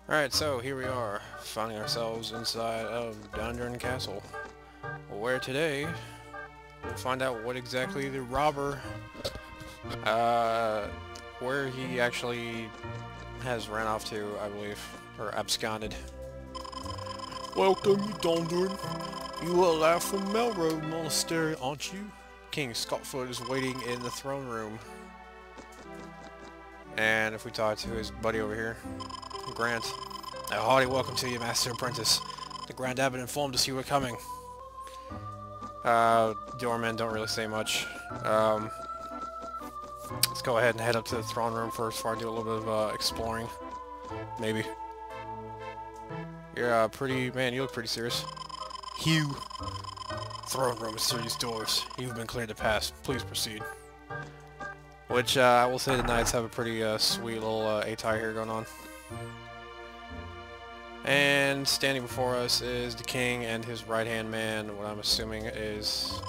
Alright, so here we are, finding ourselves inside of Dondurn Castle, where today we'll find out what exactly the robber, where he actually has ran off to, I believe, or absconded. Welcome, you Dondurn. You are alive from Melroad Monastery, aren't you? King Scottfoot is waiting in the throne room. And if we talk to his buddy over here, Grant. A hearty welcome to you, Master Apprentice. The Grand Abbot informed us you were coming. Doormen don't really say much. Let's go ahead and head up to the throne room first before I do a little bit of exploring. Maybe. You're man, you look pretty serious. Hugh. Throne room is through these doors. You've been cleared to pass. Please proceed. Which, I will say the knights have a pretty sweet little attire here going on. And standing before us is the king and his right-hand man, what I'm assuming is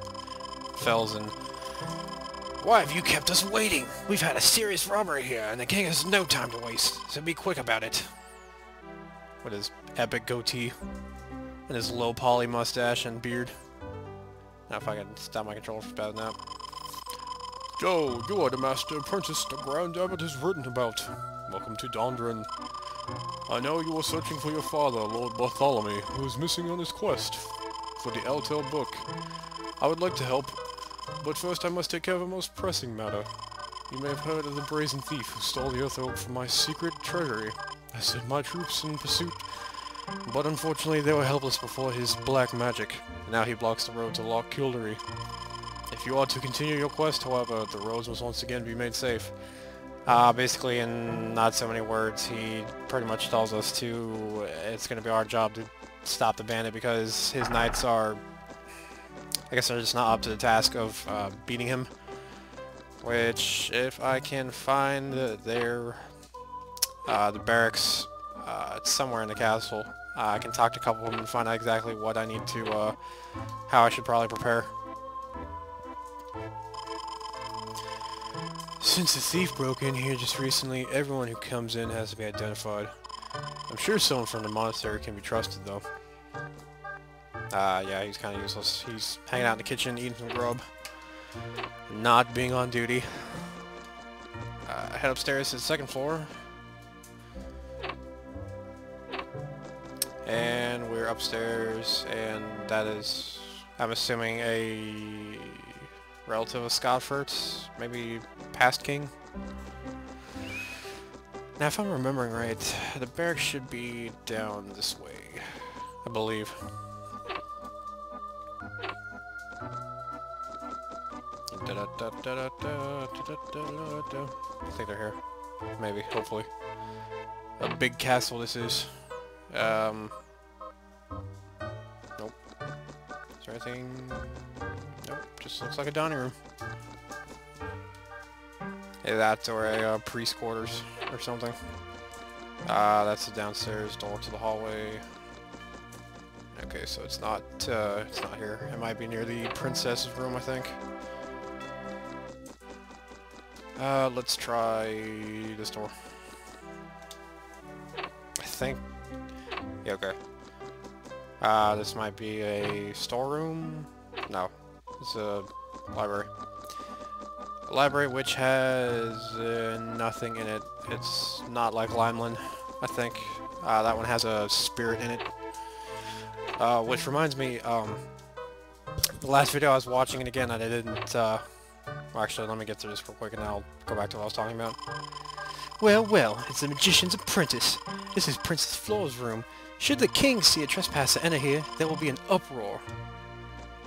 Felsen. Why have you kept us waiting? We've had a serious robbery here, and the king has no time to waste, so be quick about it. With his epic goatee, and his low poly mustache and beard. Now if I can stop my controller from spouting that. Joe, you are the Master Apprentice the Grand Abbot has written about. Welcome to Dondurn. I know you are searching for your father, Lord Bartholomew, who is missing on his quest for the Eltel book. I would like to help, but first I must take care of a most pressing matter. You may have heard of the brazen thief who stole the Earth Orb from my secret treasury. I sent my troops in pursuit, but unfortunately they were helpless before his black magic, and now he blocks the road to Loch Kildery. If you are to continue your quest, however, the roads must once again be made safe. Basically, in not so many words, he pretty much tells us it's going to be our job to stop the bandit because his knights are, I guess they're just not up to the task of beating him. Which, if I can find the barracks, it's somewhere in the castle. I can talk to a couple of them and find out exactly what I need to, how I should probably prepare. Since the thief broke in here just recently, everyone who comes in has to be identified. I'm sure someone from the monastery can be trusted, though. Yeah, he's kind of useless. He's hanging out in the kitchen, eating some grub. Not being on duty. Head upstairs to the second floor. And we're upstairs, and that is, I'm assuming, a relative of Scottfoot's, maybe past king. Now, if I'm remembering right, the barracks should be down this way, I believe. I think they're here. Maybe, hopefully. A big castle this is. Nope. Is there anything? Nope, just looks like a dining room. Either that or a priest quarters or something. That's the downstairs door to the hallway. Okay, so it's not here. It might be near the princess's room, I think. Let's try this door. I think. Yeah, okay. This might be a storeroom. No, it's a library. A library which has nothing in it. It's not like Limeland, I think. That one has a spirit in it. Which reminds me, the last video I was watching it again and I didn't, well actually let me get through this real quick and I'll go back to what I was talking about. Well, well, it's the magician's apprentice. This is Princess Flora's room. Should the king see a trespasser enter here, there will be an uproar.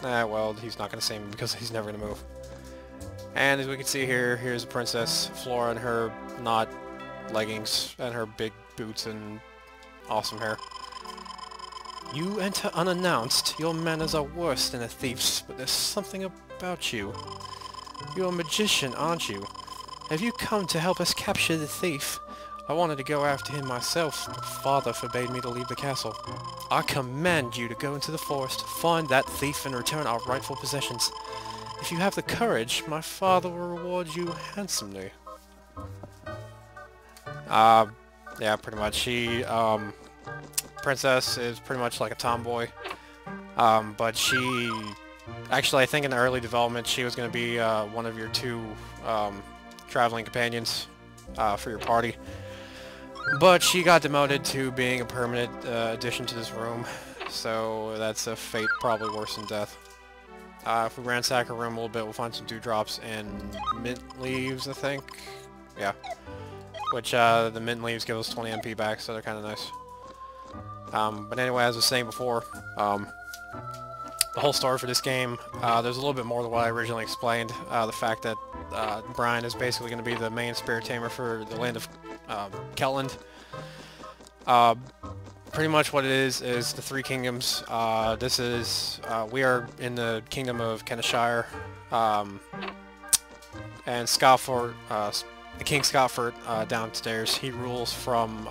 Well, he's not going to see me because he's never going to move. And as we can see here, here's Princess Flora in her knot leggings and her big boots and awesome hair. You enter unannounced. Your manners are worse than a thief's, but there's something about you. You're a magician, aren't you? Have you come to help us capture the thief? I wanted to go after him myself, but Father forbade me to leave the castle. I command you to go into the forest, find that thief, and return our rightful possessions. If you have the courage, my father will reward you handsomely. Yeah, pretty much. She, Princess is pretty much like a tomboy. But she... Actually, I think in the early development, she was going to be one of your two traveling companions for your party. But she got demoted to being a permanent addition to this room. So that's a fate probably worse than death. If we ransack her room a little bit, we'll find some dewdrops and mint leaves, I think. Yeah. Which, the mint leaves give us 20 MP back, so they're kind of nice. But anyway, as I was saying before, the whole story for this game, there's a little bit more than what I originally explained. The fact that Brian is basically going to be the main spirit tamer for the land of Celtland. Pretty much what it is the Three Kingdoms. This is, we are in the Kingdom of Kenishire, and Scotford, the King Scotford downstairs, he rules from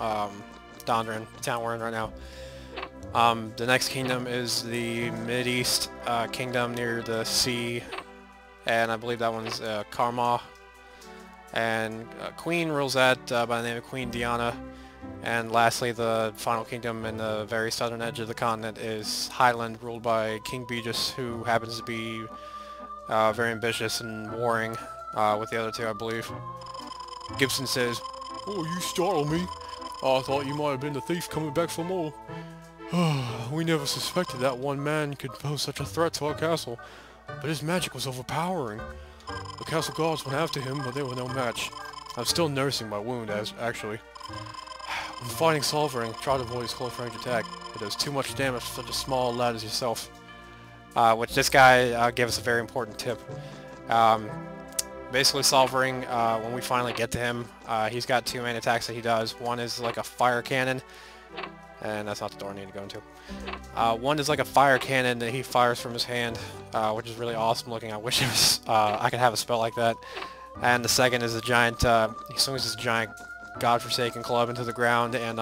Dondrin, the town we're in right now. The next kingdom is the Mid-East kingdom near the sea, and I believe that one's Karma. And Queen rules that by the name of Queen Diana. And lastly, the final kingdom in the very southern edge of the continent is Highland, ruled by King Beegis, who happens to be very ambitious and warring with the other two, I believe. Gibson says, "Oh, you startled me. I thought you might have been the thief coming back for more. We never suspected that one man could pose such a threat to our castle, but his magic was overpowering. The castle guards went after him, but they were no match. I'm still nursing my wound, actually. When fighting Solvering, try to avoid his close range attack. It does too much damage for such a small lad as yourself." Which this guy gave us a very important tip. Basically, Solvering, when we finally get to him, he's got two main attacks that he does. One is like a fire cannon, and that's not the door I need to go into. One is like a fire cannon that he fires from his hand, which is really awesome looking. I wish it was, I could have a spell like that. And the second is a giant, he swings this giant godforsaken club into the ground and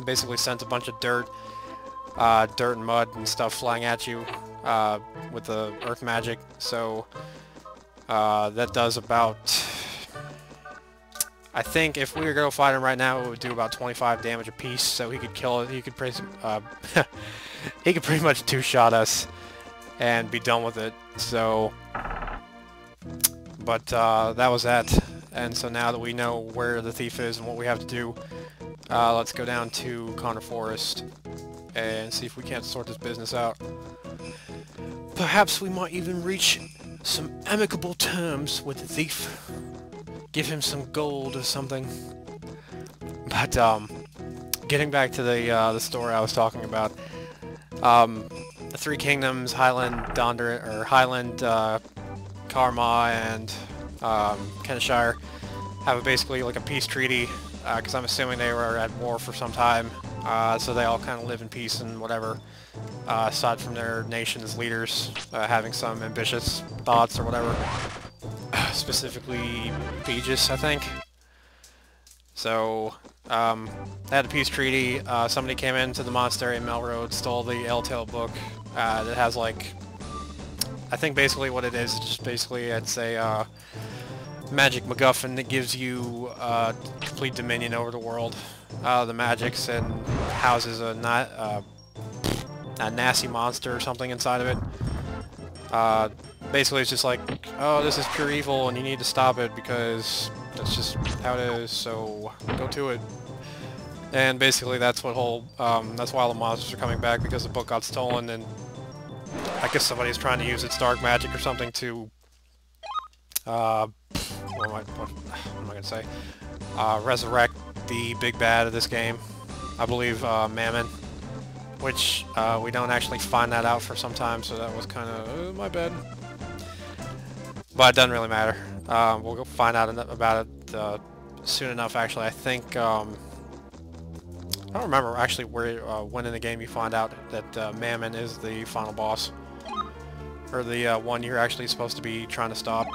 basically sends a bunch of dirt and mud and stuff flying at you with the earth magic. So that does about, I think if we were going to fight him right now, it would do about 25 damage a piece, so he could kill it. He could he could pretty much two-shot us and be done with it. So, but that was that. And so now that we know where the thief is and what we have to do, let's go down to Connor Forest and see if we can't sort this business out. Perhaps we might even reach some amicable terms with the thief. Give him some gold or something. But getting back to the story I was talking about, the Three Kingdoms, Highland, Highland, Karma, and Kenishire have basically like a peace treaty, because I'm assuming they were at war for some time, so they all kind of live in peace and whatever, aside from their nation's leaders having some ambitious thoughts or whatever. Specifically Beegis, I think. So, they had a peace treaty. Somebody came into the monastery in Melroad, stole the Eltail book. That has like, I think basically what it is just basically it's a magic MacGuffin that gives you complete dominion over the world, the magics, and houses a nasty monster or something inside of it. Basically it's just like, oh, this is pure evil and you need to stop it because that's just how it is, so go to it. And basically that's what that's why all the monsters are coming back, because the book got stolen, and I guess somebody's trying to use its dark magic or something to, what am I gonna say? Resurrect the big bad of this game. I believe, Mammon. Which, we don't actually find that out for some time, so that was kind of, my bad. But it doesn't really matter. We'll go find out about it soon enough, actually. I think, I don't remember actually where, when in the game you find out that Mammon is the final boss. Or the one you're actually supposed to be trying to stop.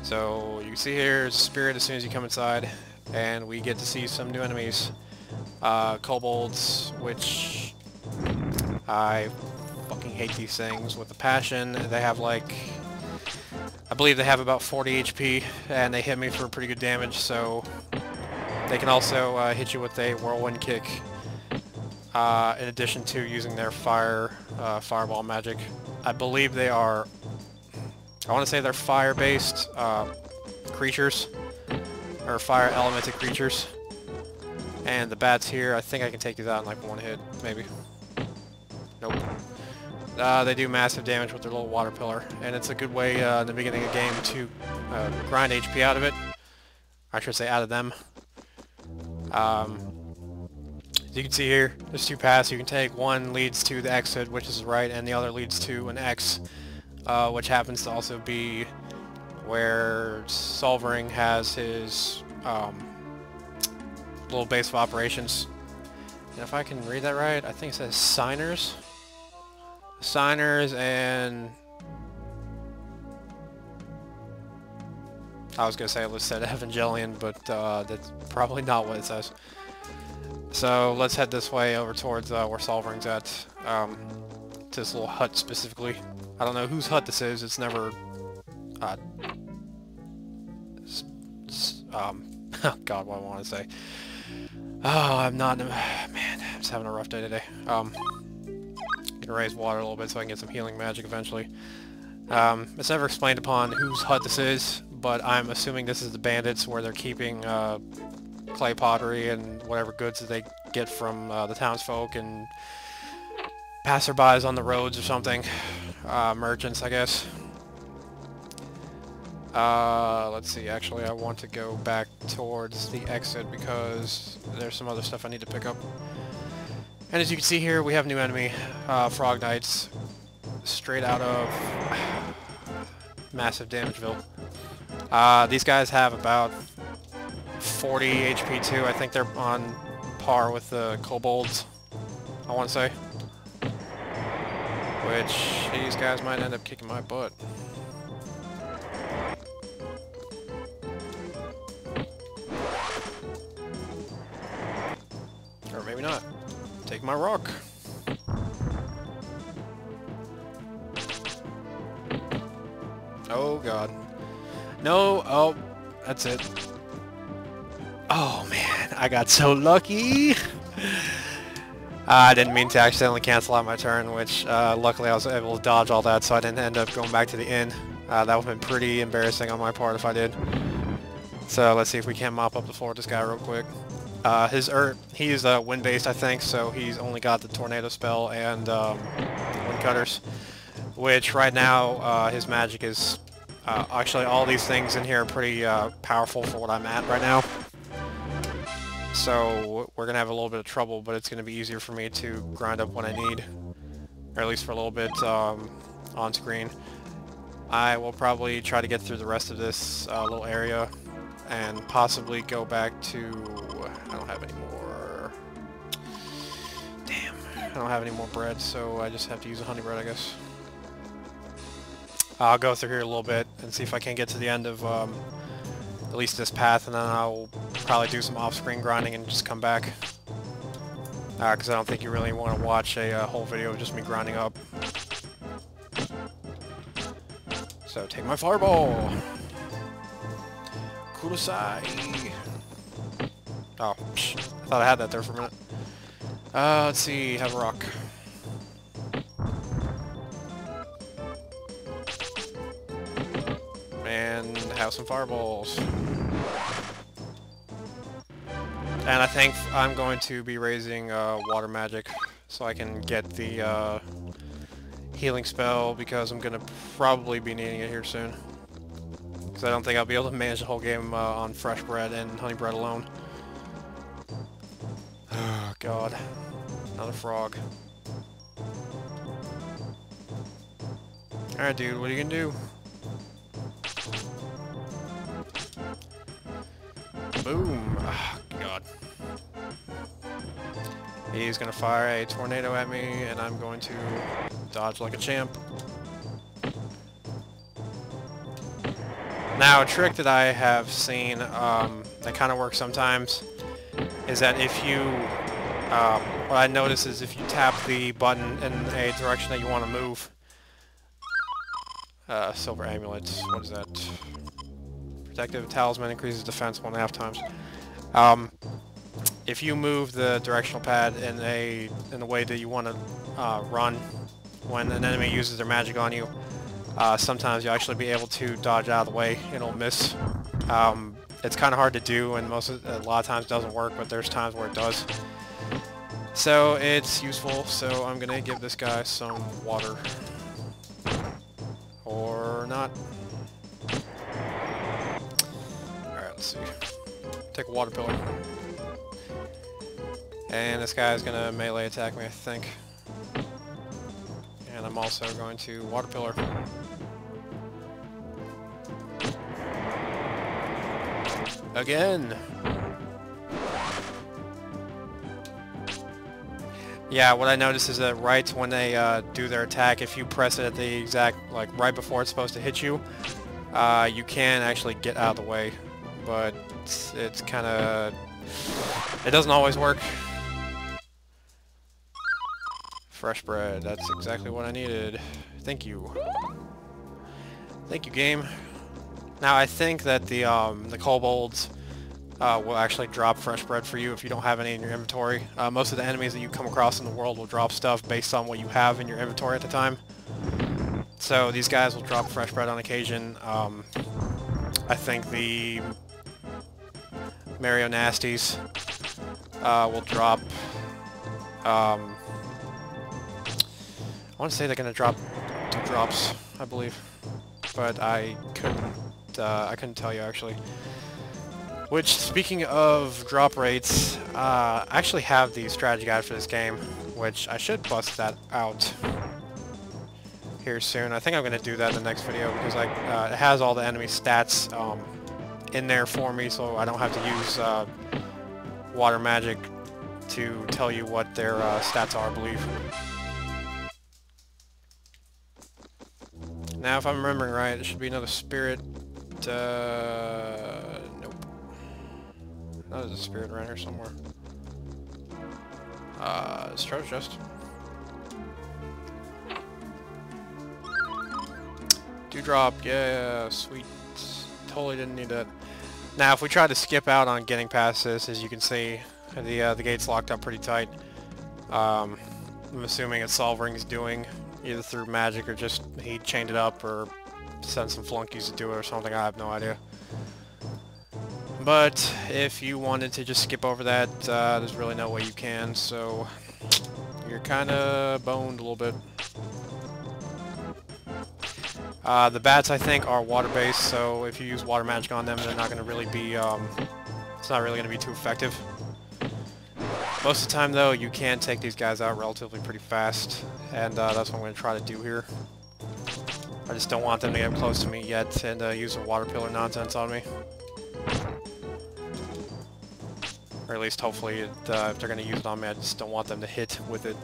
So, you can see here, there's a spirit as soon as you come inside. And we get to see some new enemies. Kobolds, which I fucking hate these things with a passion. They have like, I believe they have about 40 HP, and they hit me for pretty good damage, so They can also hit you with a whirlwind kick, in addition to using their fireball magic. I believe they are, I want to say they're fire-based creatures, or fire elemented creatures. And the bats here, I think I can take these out in like one hit, maybe. Nope. They do massive damage with their little water pillar, and it's a good way in the beginning of the game to grind HP out of it. I should say out of them. As you can see here, there's two paths you can take. One leads to the exit, which is right, and the other leads to an X, which happens to also be where Solvering has his little base of operations. And if I can read that right, I think it says Signers. Signers and... I was going to say it said Evangelion, but that's probably not what it says. So let's head this way over towards where Solvering's at. To this little hut specifically. I don't know whose hut this is. It's never... oh god, what I want to say. Oh, I'm not... Man, I'm just having a rough day today. Gonna raise water a little bit so I can get some healing magic eventually. It's never explained upon whose hut this is, but I'm assuming this is the bandits where they're keeping clay pottery and whatever goods that they get from the townsfolk and passerbys on the roads or something. Merchants, I guess. Let's see, actually I want to go back towards the exit because there's some other stuff I need to pick up. And as you can see here, we have a new enemy, Frog Knights, straight out of Massive Damageville. These guys have about 40 HP too. I think they're on par with the kobolds, I want to say. Which, these guys might end up kicking my butt. Or maybe not. Take my rock. Oh god. No, oh, that's it. Oh man, I got so lucky! I didn't mean to accidentally cancel out my turn, which luckily I was able to dodge all that so I didn't end up going back to the inn. That would have been pretty embarrassing on my part if I did. So let's see if we can mop up the floor with this guy real quick. He's wind-based, I think, so he's only got the tornado spell and wind cutters, which right now his magic is actually all these things in here are pretty powerful for what I'm at right now. So we're gonna have a little bit of trouble, but it's gonna be easier for me to grind up when I need, or at least for a little bit on screen. I will probably try to get through the rest of this little area and possibly go back to... I don't have any more... Damn. I don't have any more bread, so I just have to use a honey bread, I guess. I'll go through here a little bit and see if I can get to the end of at least this path, and then I'll probably do some off-screen grinding and just come back. Because I don't think you really want to watch a whole video of just me grinding up. So take my fireball! Kudasai! Oh, psh, I thought I had that there for a minute. Let's see, have a rock. And have some fireballs. And I think I'm going to be raising water magic so I can get the healing spell because I'm going to probably be needing it here soon. Because I don't think I'll be able to manage the whole game on fresh bread and honey bread alone. Oh god. Another frog. Alright dude, what are you gonna do? Boom! Oh god. He's gonna fire a tornado at me and I'm going to dodge like a champ. Now, a trick that I have seen that kind of works sometimes is that if you, what I notice is if you tap the button in a direction that you want to move, silver amulet, what is that? Protective talisman increases defense 1.5 times. If you move the directional pad in the way that you want to run when an enemy uses their magic on you, sometimes you'll actually be able to dodge out of the way. It'll miss. It's kind of hard to do, and a lot of times it doesn't work, but there's times where it does. So it's useful. So I'm gonna give this guy some water, or not. All right, let's see. Take a water pillar. And this guy's gonna melee attack me, I think. And I'm also going to water pillar. Again! Yeah, what I noticed is that right when they do their attack, if you press it at the exact, like, right before it's supposed to hit you, you can actually get out of the way. But it's kinda... it doesn't always work. Fresh bread, that's exactly what I needed. Thank you. Thank you, game. Now I think that the kobolds will actually drop fresh bread for you if you don't have any in your inventory. Most of the enemies that you come across in the world will drop stuff based on what you have in your inventory at the time. So these guys will drop fresh bread on occasion. I think the Mario Nasties will drop... I want to say they're going to drop 2 drops, I believe, but I couldn't tell you actually. Which, speaking of drop rates, I actually have the strategy guide for this game, which I should bust that out here soon. I think I'm going to do that in the next video because it has all the enemy stats in there for me, so I don't have to use water magic to tell you what their stats are, I believe. Now, if I'm remembering right, there should be another spirit. Nope. Oh, there's a spirit around here somewhere. It's treasure chest. Dewdrop, yeah, sweet. Totally didn't need that. Now, if we try to skip out on getting past this, as you can see, the gate's locked up pretty tight. I'm assuming it's Solvering's doing. Either through magic or just he chained it up or sent some flunkies to do it or something, I have no idea. But if you wanted to just skip over that, there's really no way you can, so you're kinda boned a little bit. The bats, I think, are water-based, so if you use water magic on them, they're not gonna really be, it's not really gonna be too effective. Most of the time, though, you can take these guys out relatively pretty fast, and that's what I'm going to try to do here. I just don't want them to get close to me yet and use their water pillar nonsense on me. Or at least, hopefully, if they're going to use it on me, I just don't want them to hit with it.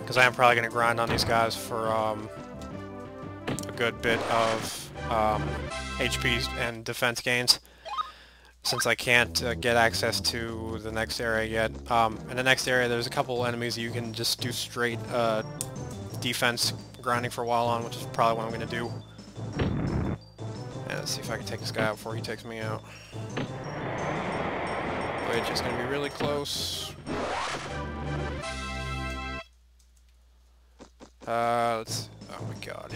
Because I am probably going to grind on these guys for a good bit of HP and defense gains. Since I can't get access to the next area yet. In the next area there's a couple enemies you can just do straight defense grinding for a while on, which is probably what I'm going to do. And let's see if I can take this guy out before he takes me out. Which is going to be really close. Let's... oh my god.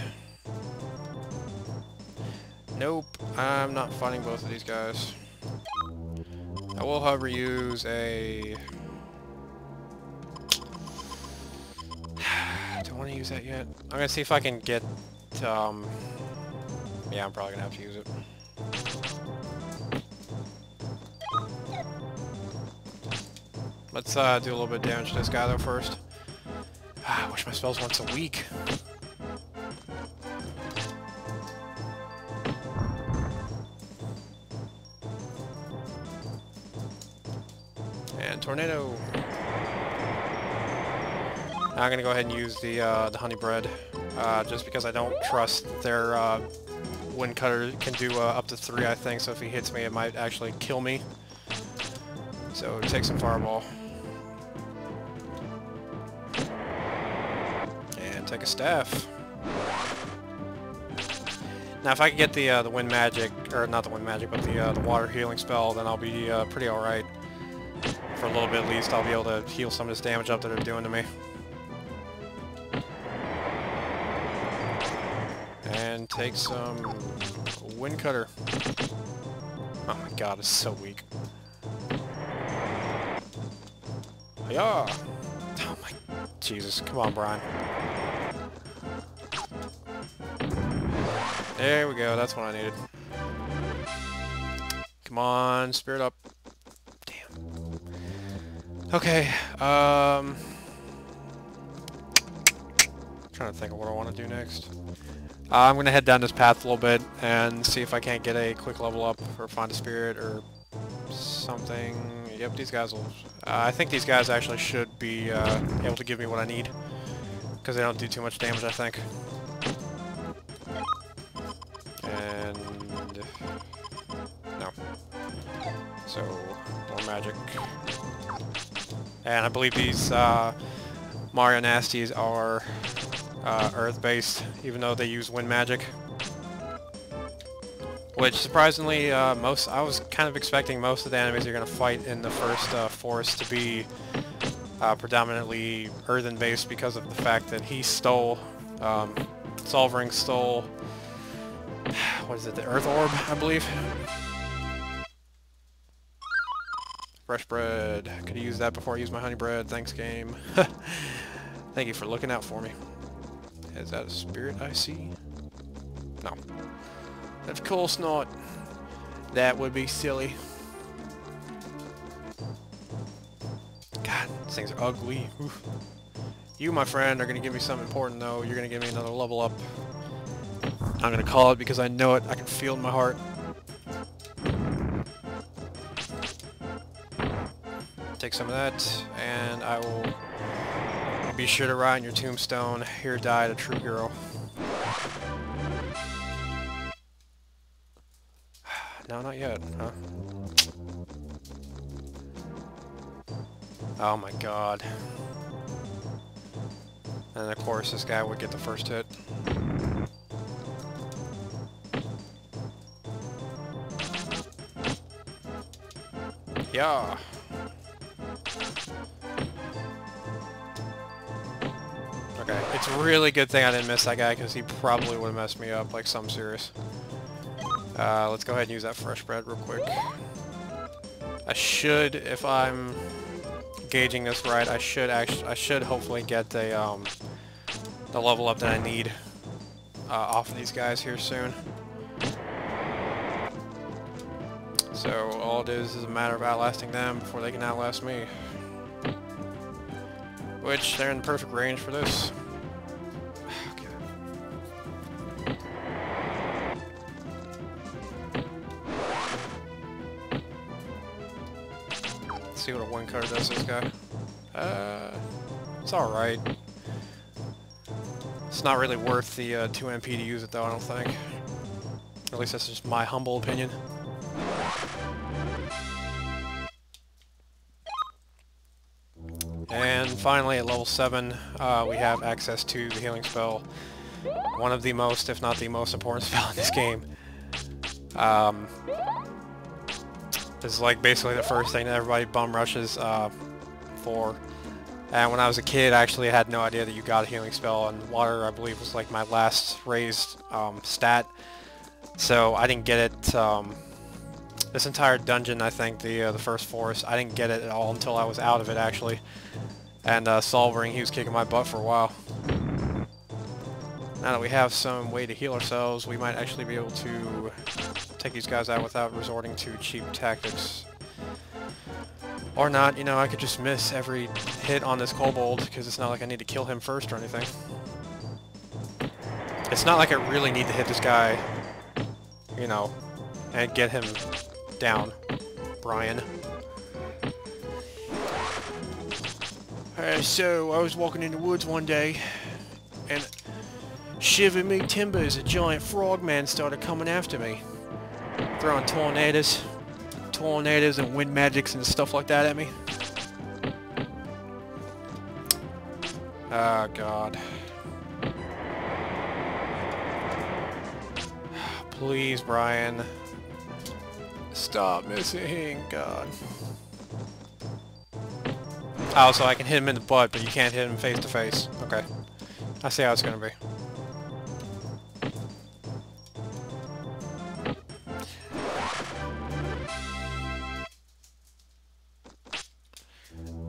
Nope, I'm not fighting both of these guys. I will, however, use a... do I want to use that yet? I'm going to see if I can get... yeah, I'm probably going to have to use it. Let's do a little bit of damage to this guy, though, first. I wish my spells weren't so weak. And tornado. Now I'm gonna go ahead and use the honey bread, just because I don't trust their wind cutter can do up to 3, I think. So if he hits me, it might actually kill me. So take some fireball. And take a staff. Now, if I can get the wind magic, or not the wind magic, but the water healing spell, then I'll be pretty alright. For a little bit at least, I'll be able to heal some of this damage up that they're doing to me. And take some wind cutter. Oh my god, it's so weak. Yeah. Oh my Jesus, come on, Brian. There we go, that's what I needed. Come on, spirit up. Damn. Okay, trying to think of what I want to do next. I'm gonna head down this path a little bit and see if I can't get a quick level up or find a spirit or something. Yep, these guys will... I think these guys actually should be able to give me what I need, because they don't do too much damage, I think. And... no. So, more magic. And I believe these Mario Nasties are Earth-based, even though they use wind magic. Which, surprisingly, I was kind of expecting most of the enemies you're going to fight in the first forest to be predominantly earthen-based because of the fact that he stole, Solvering stole, what is it, the Earth Orb, I believe? Fresh bread. Could have used that before I used my honey bread. Thanks, game. Thank you for looking out for me. Is that a spirit I see? No. Of course not. That would be silly. God, these things are ugly. Oof. You, my friend, are going to give me something important, though. You're going to give me another level up. I'm going to call it because I know it. I can feel it in my heart. Take some of that, and I will be sure to write on your tombstone, "Here died a true hero." No, not yet, huh? Oh my god. And of course this guy would get the first hit. Yeah. Okay, it's a really good thing I didn't miss that guy, because he probably would have messed me up, like, something serious. Let's go ahead and use that fresh bread real quick. I should, if I'm gauging this right, I should hopefully get the level up that I need off of these guys here soon. So all it is a matter of outlasting them before they can outlast me. Which, they're in the perfect range for this. See what a one cutter does this guy. It's alright. It's not really worth the 2 MP to use it though, I don't think. At least that's just my humble opinion. And finally at level 7 we have access to the healing spell. One of the most, if not the most important spell in this game. This is like basically the first thing that everybody bum rushes for. And when I was a kid, I actually had no idea that you got a healing spell, and water, I believe, was like my last raised stat. So I didn't get it, this entire dungeon, I think, the first forest, I didn't get it at all until I was out of it, actually. And Solvering, he was kicking my butt for a while. Now that we have some way to heal ourselves, we might actually be able to take these guys out without resorting to cheap tactics. Or not, you know, I could just miss every hit on this kobold, because it's not like I need to kill him first or anything. It's not like I really need to hit this guy, you know, and get him down, Brian. So, I was walking in the woods one day, and shiver me timbers, a giant frogman started coming after me. Throwing tornadoes and wind magics and stuff like that at me. Oh god. Please, Brian. Stop missing, God. Oh, so I can hit him in the butt, but you can't hit him face to face. Okay. I see how it's gonna be.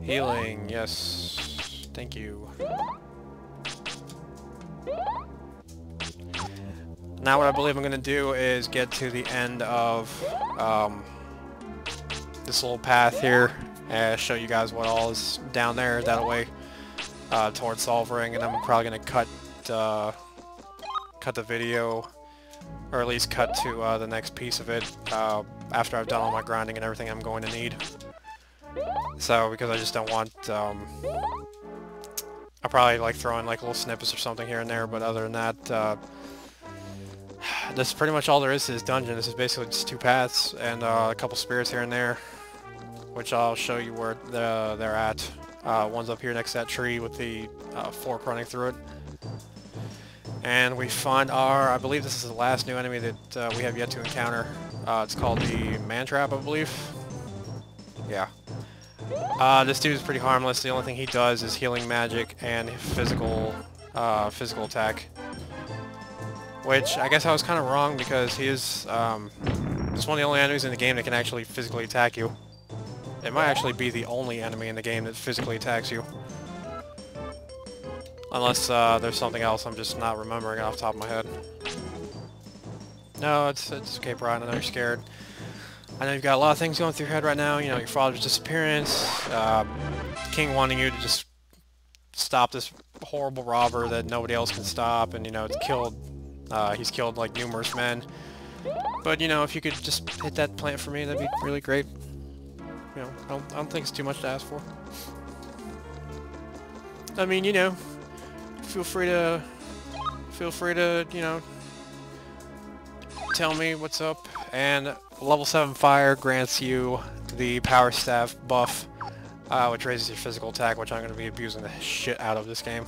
Healing, yes. Thank you. Now what I believe I'm gonna do is get to the end of this little path here and show you guys what all is down there that way towards Solvering, and I'm probably gonna cut the video, or at least cut to the next piece of it after I've done all my grinding and everything I'm going to need. So, because I just don't want, I'll probably like throw in like little snippets or something here and there, but other than that, that's pretty much all there is to this dungeon. This is basically just 2 paths and a couple spirits here and there, which I'll show you where they're at. One's up here next to that tree with the fork running through it. And we find I believe this is the last new enemy that we have yet to encounter. It's called the Man-Trap, I believe. Yeah. This dude is pretty harmless. The only thing he does is healing magic and physical attack. Which, I guess I was kind of wrong, because he is just one of the only enemies in the game that can actually physically attack you. It might actually be the only enemy in the game that physically attacks you. Unless there's something else I'm just not remembering off the top of my head. No, it's okay, Brian. I know you're scared. I know you've got a lot of things going through your head right now. You know, your father's disappearance, King wanting you to just stop this horrible robber that nobody else can stop, and, you know, he's killed like numerous men. But, you know, if you could just hit that plant for me, that'd be really great. You know, I don't think it's too much to ask for. I mean, you know, feel free to, you know, tell me what's up. And level 7 fire grants you the power staff buff, which raises your physical attack, which I'm going to be abusing the shit out of this game.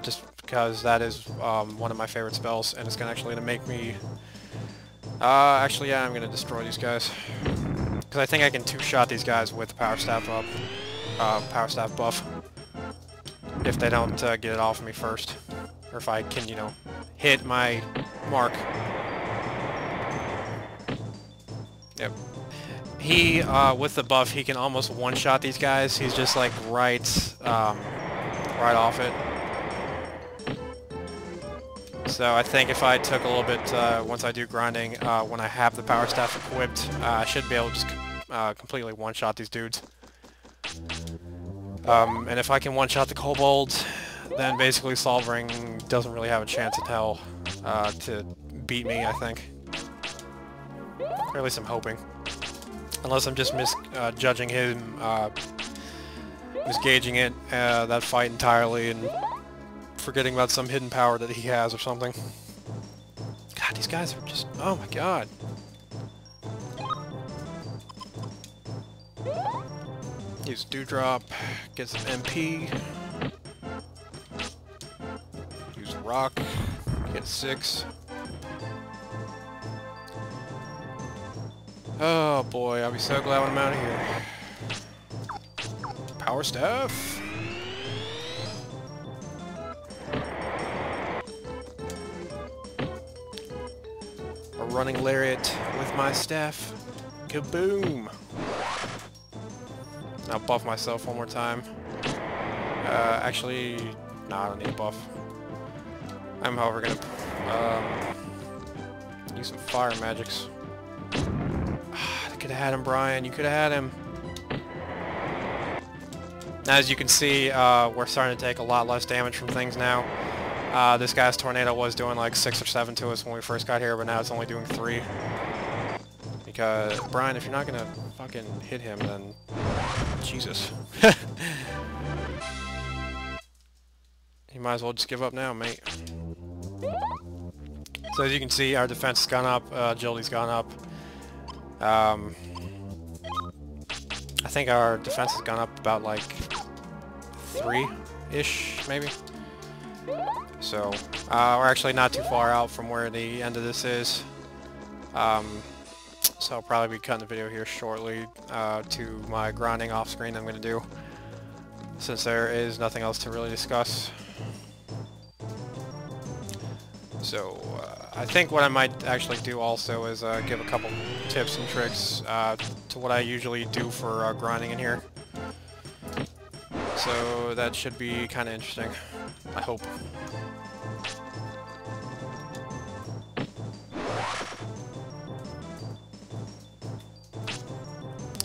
Just because that is one of my favorite spells, and it's actually going to make me... actually, yeah, I'm going to destroy these guys. Because I think I can 2-shot these guys with the power staff up, power staff buff. If they don't get it off of me first. Or if I can, you know, hit my mark. Yep. He, with the buff, he can almost one-shot these guys. He's just like right off it. So I think if I took a little bit, once I do grinding, when I have the power staff equipped, I should be able to just completely one-shot these dudes. And if I can one-shot the kobold, then basically Solvering doesn't really have a chance in hell to beat me, I think. Or at least I'm hoping. Unless I'm just misjudging him, misgauging it, that fight entirely, and forgetting about some hidden power that he has or something. God, these guys are just... oh my god. Use Dewdrop, get some MP. Use Rock, get a 6. Oh boy, I'll be so glad when I'm out of here. Power Staff. A running lariat with my staff. Kaboom! I'll buff myself one more time. Actually, no, I don't need a buff. I'm however gonna use some fire magics. I could have had him, Brian. You could have had him. As you can see, we're starting to take a lot less damage from things now. This guy's tornado was doing like 6 or 7 to us when we first got here, but now it's only doing 3. Because, Brian, if you're not gonna fucking hit him, then... Jesus. You might as well just give up now, mate. So as you can see, our defense has gone up, agility's gone up. I think our defense has gone up about like 3-ish, maybe. So, we're actually not too far out from where the end of this is. So I'll probably be cutting the video here shortly to my grinding off screen I'm going to do, since there is nothing else to really discuss. So I think what I might actually do also is give a couple tips and tricks to what I usually do for grinding in here. So that should be kind of interesting, I hope.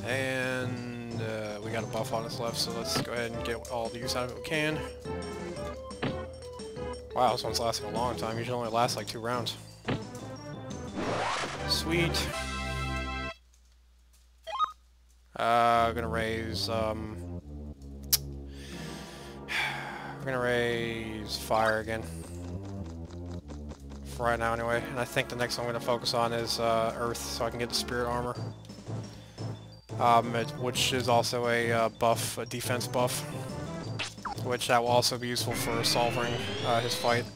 And we got a buff on us left, so let's go ahead and get all the use out of it we can. Wow, this one's lasting a long time. Usually only lasts like 2 rounds. Sweet. Gonna raise, we're gonna raise fire again. For right now anyway. And I think the next one I'm gonna focus on is earth, so I can get the spirit armor. Which is also a buff, a defense buff, which that will also be useful for solving his fight.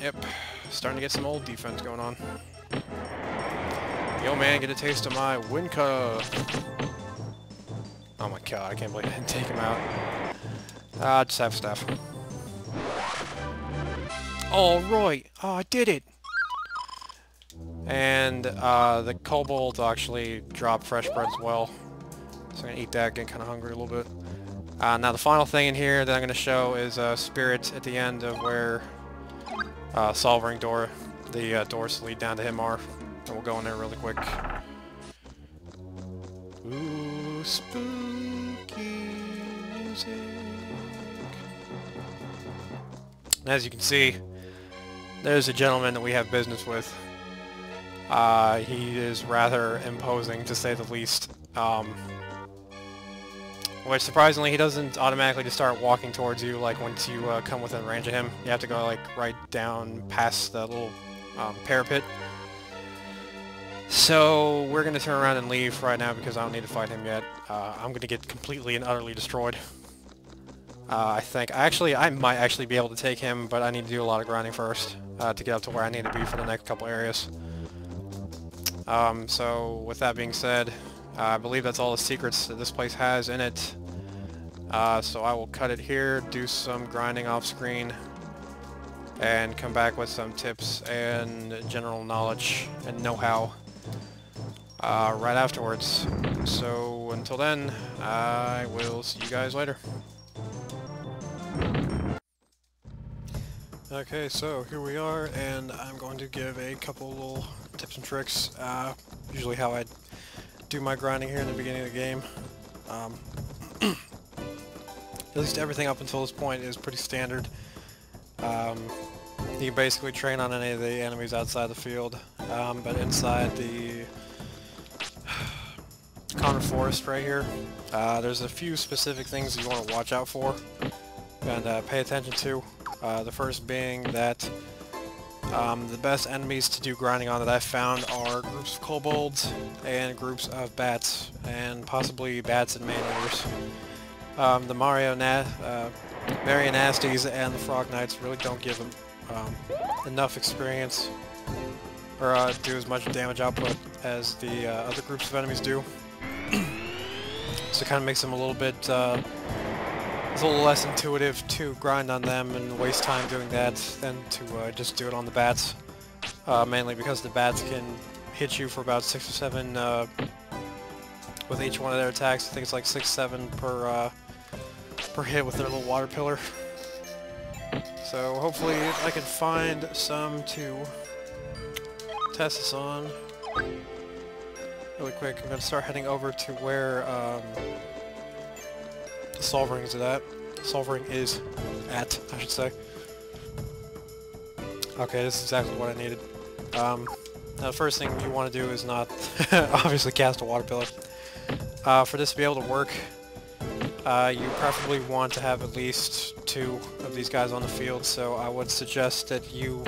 Yep, starting to get some old defense going on. Yo man, get a taste of my wind cuff. Oh my god, I can't believe I didn't take him out. Just have staff. Alright, oh I did it! And the kobold actually dropped fresh bread as well. So I'm gonna eat that, get kind of hungry a little bit. Now the final thing in here that I'm gonna show is spirit at the end of where solvering door, the doors lead down to him are. And we'll go in there really quick. Ooh, spooky music. And as you can see, there's a gentleman that we have business with. He is rather imposing, to say the least. Which, surprisingly, he doesn't automatically just start walking towards you, like, once you come within range of him. You have to go, like, right down past the little parapet. So, we're gonna turn around and leave right now because I don't need to fight him yet. I'm gonna get completely and utterly destroyed. I think, I might actually be able to take him, but I need to do a lot of grinding first to get up to where I need to be for the next couple areas. So, with that being said, I believe that's all the secrets that this place has in it. So I will cut it here, do some grinding off screen, and come back with some tips and general knowledge and know-how right afterwards. So until then, I will see you guys later. Okay, so here we are, and I'm going to give a couple little tips and tricks. Usually how I do my grinding here in the beginning of the game. At least everything up until this point is pretty standard. You can basically train on any of the enemies outside the field, but inside the Connor Forest right here, there's a few specific things you want to watch out for and pay attention to. The first being that the best enemies to do grinding on that I've found are groups of kobolds and groups of bats, and possibly bats and man-eaters. The Marionasties and the Frog Knights really don't give them enough experience or do as much damage output as the other groups of enemies do. So it kind of makes them a little bit it's a little less intuitive to grind on them and waste time doing that than to just do it on the bats. Mainly because the bats can hit you for about 6 or 7 with each one of their attacks. I think it's like 6, 7 per hit with their little water pillar. So hopefully I can find some to test this on really quick. I'm going to start heading over to where the solvering is at. I should say. Okay, this is exactly what I needed. Now the first thing you want to do is not obviously cast a water pillar. For this to be able to work, you preferably want to have at least 2 of these guys on the field, so I would suggest that you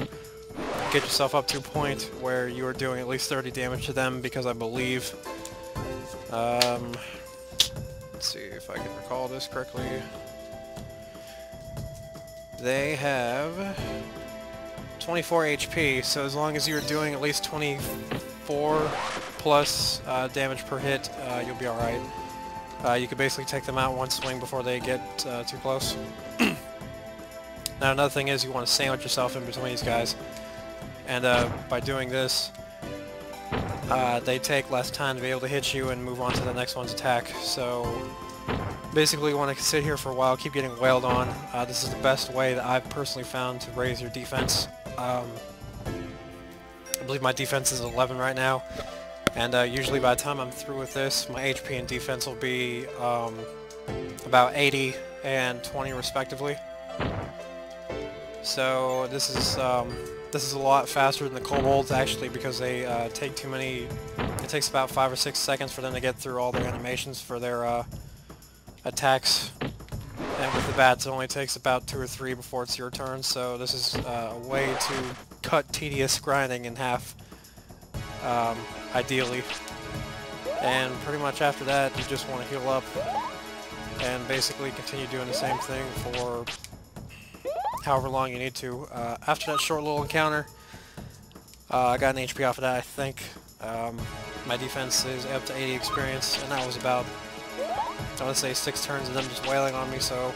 get yourself up to a point where you are doing at least 30 damage to them, because I believe, let's see if I can recall this correctly, they have 24 HP, so as long as you're doing at least 24 plus damage per hit, you'll be alright. You can basically take them out one swing before they get too close. Now another thing is you want to sandwich yourself in between these guys, and by doing this, they take less time to be able to hit you and move on to the next one's attack. So basically you want to sit here for a while, keep getting wailed on. This is the best way that I've personally found to raise your defense. I believe my defense is 11 right now, and usually by the time I'm through with this, my HP and defense will be about 80 and 20 respectively. So this is a lot faster than the kobolds, actually, because they take too many. It takes about 5 or 6 seconds for them to get through all their animations for their attacks, and with the bats it only takes about 2 or 3 before it's your turn. So this is a way to cut tedious grinding in half, ideally. And pretty much after that, you just want to heal up and basically continue doing the same thing for however long you need to. After that short little encounter, I got an HP off of that, I think. My defense is up to 80 experience, and that was about, I want to say, 6 turns of them just wailing on me. So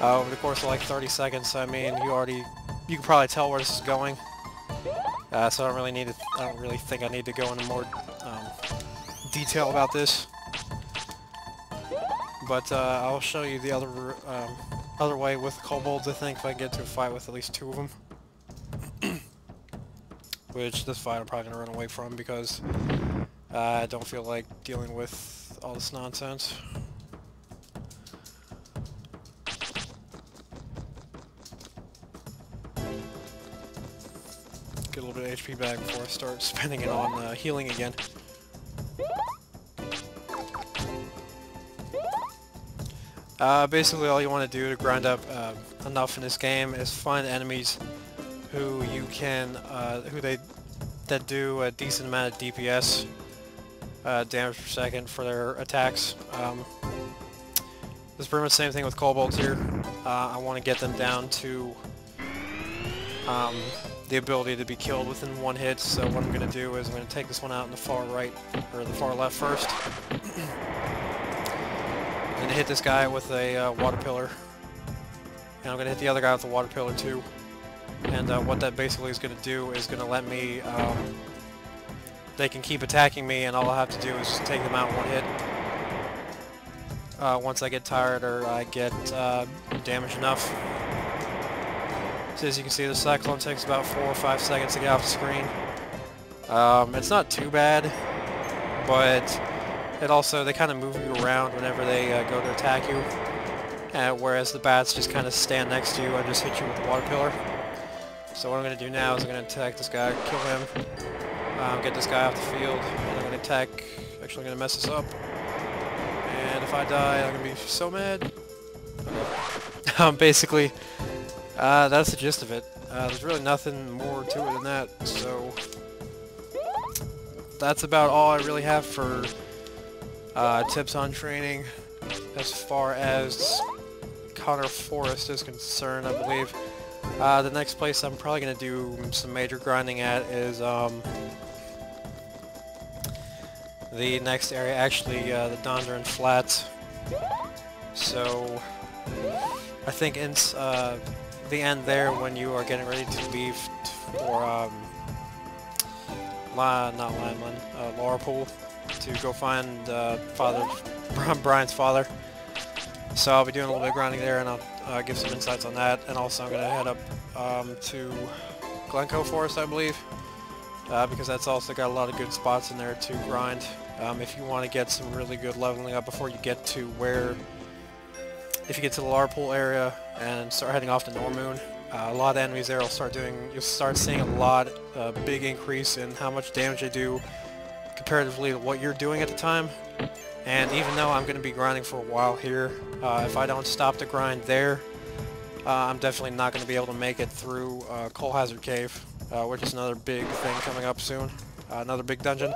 over the course of like 30 seconds, I mean, you can probably tell where this is going. So I don't really think I need to go into more detail about this. But I'll show you the other way with kobolds, I think, if I can get to a fight with at least 2 of them. Which this fight I'm probably going to run away from because I don't feel like dealing with all this nonsense. Get a little bit of HP back before I start spending it on healing again. Basically all you want to do to grind up enough in this game is find enemies who you can, that do a decent amount of DPS, damage per second for their attacks. This is pretty much the same thing with kobolds here. I want to get them down to the ability to be killed within 1 hit, so what I'm going to do is I'm going to take this one out in the far right, or the far left first. I'm going to hit this guy with a water pillar, and I'm going to hit the other guy with a water pillar too. And what that basically is going to do is going to let me, they can keep attacking me, and all I have to do is just take them out in 1 hit. Once I get tired or I get damaged enough. So as you can see, the cyclone takes about 4 or 5 seconds to get off the screen. It's not too bad, but it also, they kind of move you around whenever they go to attack you, whereas the bats just kind of stand next to you and just hit you with the water pillar. So what I'm going to do now is I'm going to attack this guy, kill him, get this guy off the field, and I'm going to attack, actually I'm going to mess this up, and if I die I'm going to be so mad. Okay. Basically, that's the gist of it. There's really nothing more to it than that, so that's about all I really have for tips on training as far as Connor Forest is concerned, I believe. The next place I'm probably going to do some major grinding at is the next area, actually the Dondaran Flats. So I think in the end there, when you are getting ready to leave for not Limeland, Laurelpool, to go find Brian's father. So I'll be doing a little bit of grinding there, and I'll give some insights on that. And also I'm going to head up to Glencoe Forest, I believe, because that's also got a lot of good spots in there to grind. If you want to get some really good leveling up before you get to if you get to the Laurelpool area and start heading off to Normoon, a lot of enemies there will you'll start seeing a lot, big increase in how much damage they do comparatively to what you're doing at the time. And even though I'm going to be grinding for a while here, if I don't stop the grind there, I'm definitely not going to be able to make it through Coal Hazard Cave, which is another big thing coming up soon, another big dungeon.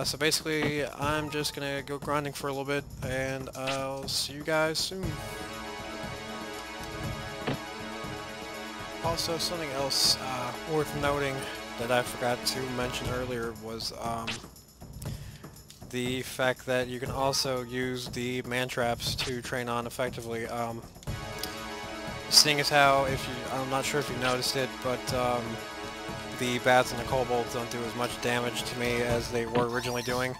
So basically, I'm just going to go grinding for a little bit, and I'll see you guys soon. Bye. also something else worth noting that I forgot to mention earlier was the fact that you can also use the man-traps to train on effectively. Seeing as how, I'm not sure if you noticed it, but the bats and the kobolds don't do as much damage to me as they were originally doing.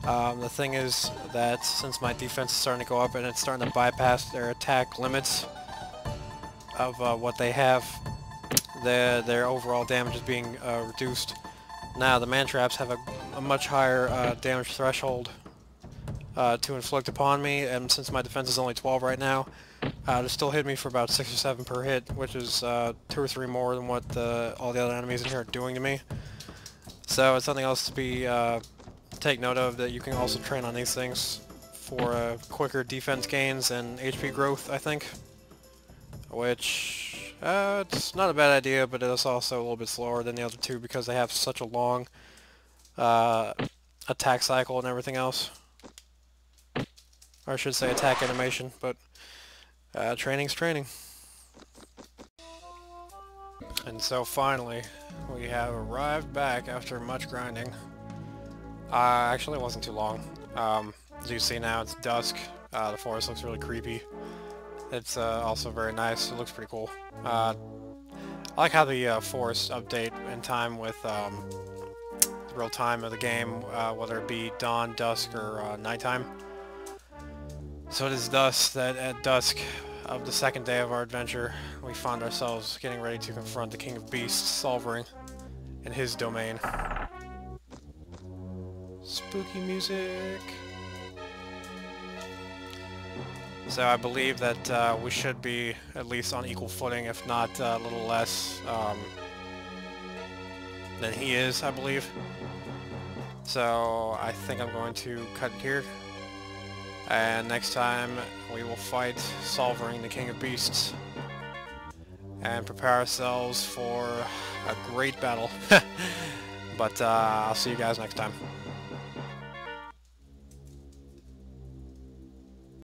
The thing is that since my defense is starting to go up and it's starting to bypass their attack limits of what they have, their overall damage is being reduced. Now the man-traps have a much higher damage threshold to inflict upon me, and since my defense is only 12 right now, they still hit me for about 6 or 7 per hit, which is 2 or 3 more than what all the other enemies in here are doing to me. So it's something else to be take note of, that you can also train on these things for quicker defense gains and HP growth, I think. Which, it's not a bad idea, but it's also a little bit slower than the other two because they have such a long attack cycle and everything else. Or I should say attack animation, but training's training. And so finally, we have arrived back after much grinding. Actually it wasn't too long. As you see now, it's dusk. The forest looks really creepy. It's also very nice. It looks pretty cool. I like how the forests update in time with the real time of the game, whether it be dawn, dusk, or nighttime. So it is thus that at dusk of the second day of our adventure, we found ourselves getting ready to confront the King of Beasts, Solvering, in his domain. Spooky music. So I believe that we should be at least on equal footing, if not a little less than he is, I believe. So I think I'm going to cut it here. And next time we will fight Solvering, the King of Beasts, and prepare ourselves for a great battle. But I'll see you guys next time.